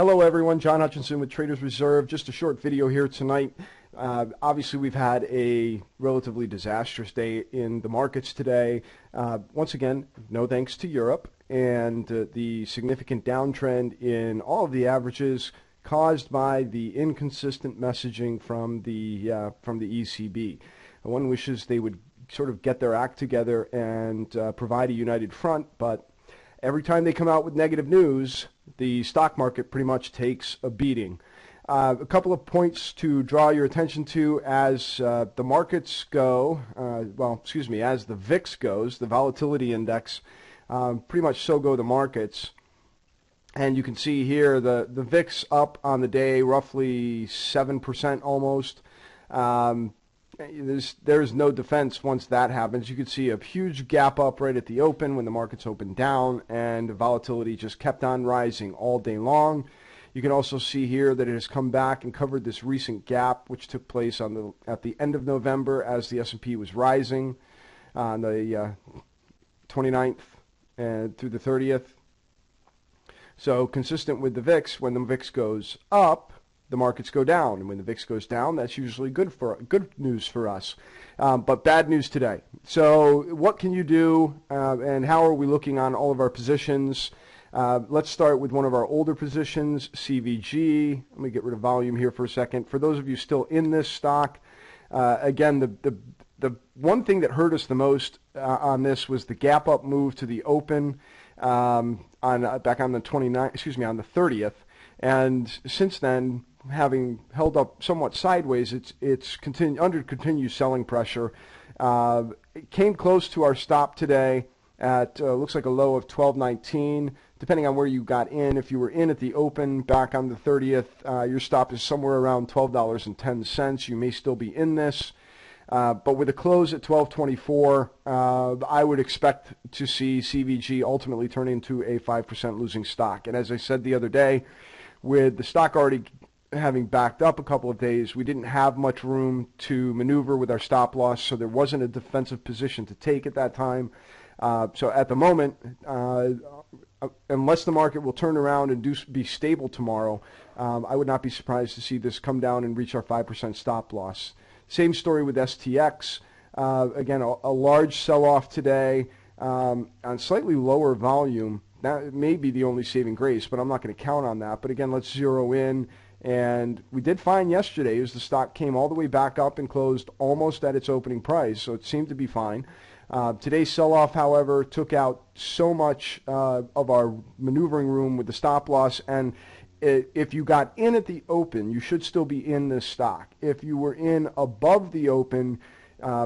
Hello everyone, John Hutchinson with Traders Reserve. Just a short video here tonight. Obviously we've had a relatively disastrous day in the markets today. Once again, no thanks to Europe and the significant downtrend in all of the averages caused by the inconsistent messaging from the ECB. One wishes they would sort of get their act together and provide a united front, but every time they come out with negative news, the stock market pretty much takes a beating. A couple of points to draw your attention to as the markets go, as the VIX goes, the volatility index, pretty much so go the markets. And you can see here the VIX up on the day roughly 7% almost. There's no defense once that happens. You can see a huge gap up right at the open when the markets opened down, and the volatility just kept on rising all day long. You can also see here that it has come back and covered this recent gap, which took place at the end of November as the S&P was rising on the 29th and through the 30th. So consistent with the VIX, when the VIX goes up, the markets go down, and when the VIX goes down, that's usually good news for us, but bad news today. So what can you do, and how are we looking on all of our positions? Let's start with one of our older positions, CVG. Let me get rid of volume here for a second. For those of you still in this stock, again, the one thing that hurt us the most on this was the gap up move to the open back on the 30th, and since then, having held up somewhat sideways, it's under continued selling pressure. It came close to our stop today at looks like a low of 12.19. Depending on where you got in, if you were in at the open back on the 30th, your stop is somewhere around $12.10. You may still be in this, but with a close at 12.24, I would expect to see CVG ultimately turn into a 5% losing stock. And as I said the other day, with the stock already having backed up a couple of days, we didn't have much room to maneuver with our stop loss, so there wasn't a defensive position to take at that time. So at the moment, unless the market will turn around and be stable tomorrow, I would not be surprised to see this come down and reach our 5% stop loss. Same story with STX. Again, a large sell-off today on slightly lower volume. That may be the only saving grace, but I'm not going to count on that. But again, let's zero in. And we did find yesterday as the stock came all the way back up and closed almost at its opening price, so it seemed to be fine. Today's sell-off, however, took out so much of our maneuvering room with the stop loss, and if you got in at the open, you should still be in this stock. If you were in above the open,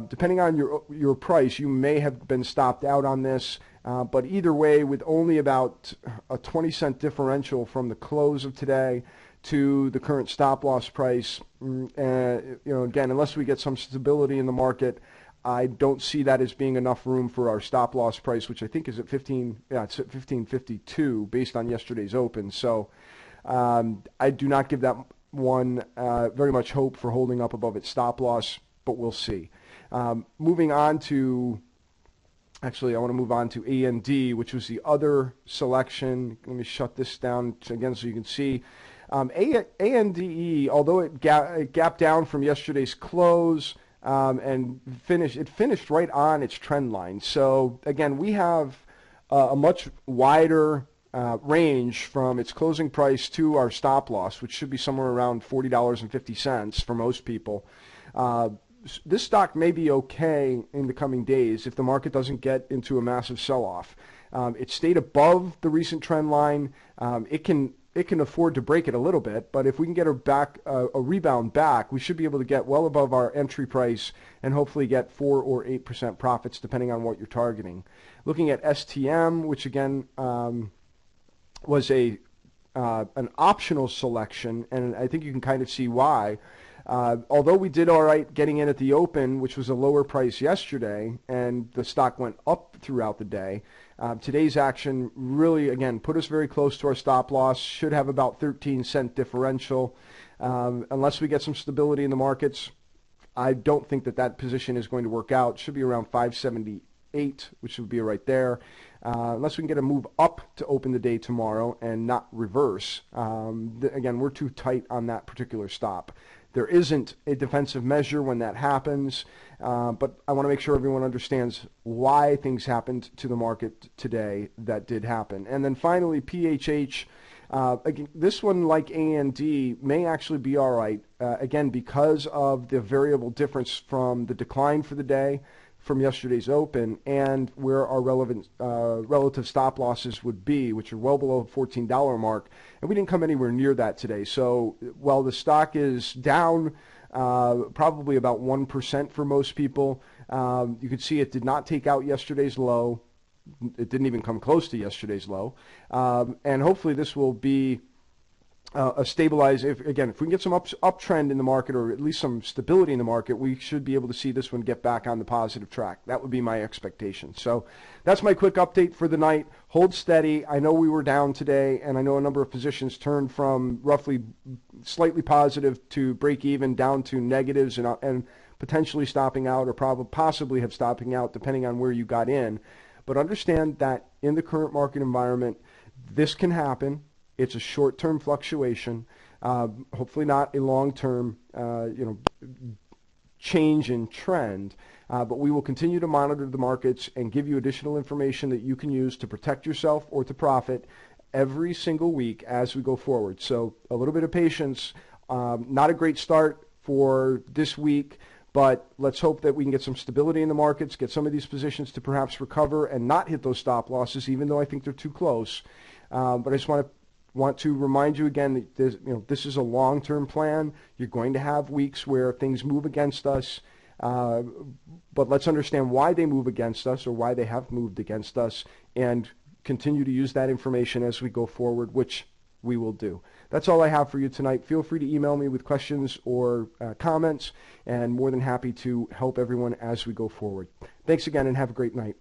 depending on your price, you may have been stopped out on this. But either way, with only about a 20-cent differential from the close of today to the current stop loss price, again, unless we get some stability in the market, I don't see that as being enough room for our stop loss price, which I think is at it's at 15.52 based on yesterday's open. So I do not give that one very much hope for holding up above its stop loss, but we'll see. Moving on to Actually, I want to move on to AND, which was the other selection. Let me shut this down again so you can see. ANDE, although it gapped down from yesterday's close and finished right on its trend line. So again, we have a much wider range from its closing price to our stop loss, which should be somewhere around $40.50 for most people. This stock may be okay in the coming days if the market doesn't get into a massive sell-off. It stayed above the recent trend line. It can afford to break it a little bit, but if we can get a rebound back, we should be able to get well above our entry price and hopefully get 4 or 8% profits depending on what you're targeting. Looking at STM, which again was an optional selection, and I think you can kind of see why. Although we did all right getting in at the open, which was a lower price yesterday, and the stock went up throughout the day, today's action really, again, put us very close to our stop loss, should have about 13-cent differential. Unless we get some stability in the markets, I don't think that position is going to work out. It should be around 578, which would be right there. unless we can get a move up to open the day tomorrow and not reverse. Again, we're too tight on that particular stop. There isn't a defensive measure when that happens, but I want to make sure everyone understands why things happened to the market today that did happen. And then finally, PHH. Again, this one, like AND, may actually be all right, again, because of the variable difference from the decline for the day from yesterday's open and where our relative stop losses would be, which are well below the $14 mark, and we didn't come anywhere near that today. So while the stock is down probably about 1% for most people, you can see it did not take out yesterday's low. It didn't even come close to yesterday's low, and hopefully this will be a stabilize. If we can get some uptrend in the market, or at least some stability in the market, we should be able to see this one get back on the positive track. That would be my expectation. So that's my quick update for the night. Hold steady. I know we were down today, and I know a number of positions turned from roughly slightly positive to break even down to negatives and potentially stopping out, or possibly have stopping out depending on where you got in. But understand that in the current market environment, this can happen. It's a short-term fluctuation, hopefully not a long-term, change in trend. But we will continue to monitor the markets and give you additional information that you can use to protect yourself or to profit every single week as we go forward. So a little bit of patience. Not a great start for this week, but let's hope that we can get some stability in the markets, get some of these positions to perhaps recover and not hit those stop losses, even though I think they're too close. But I just want to remind you again that this is a long-term plan. You're going to have weeks where things move against us, but let's understand why they move against us, or why they have moved against us, and continue to use that information as we go forward, which we will do. That's all I have for you tonight. Feel free to email me with questions or comments, and more than happy to help everyone as we go forward. Thanks again, and have a great night.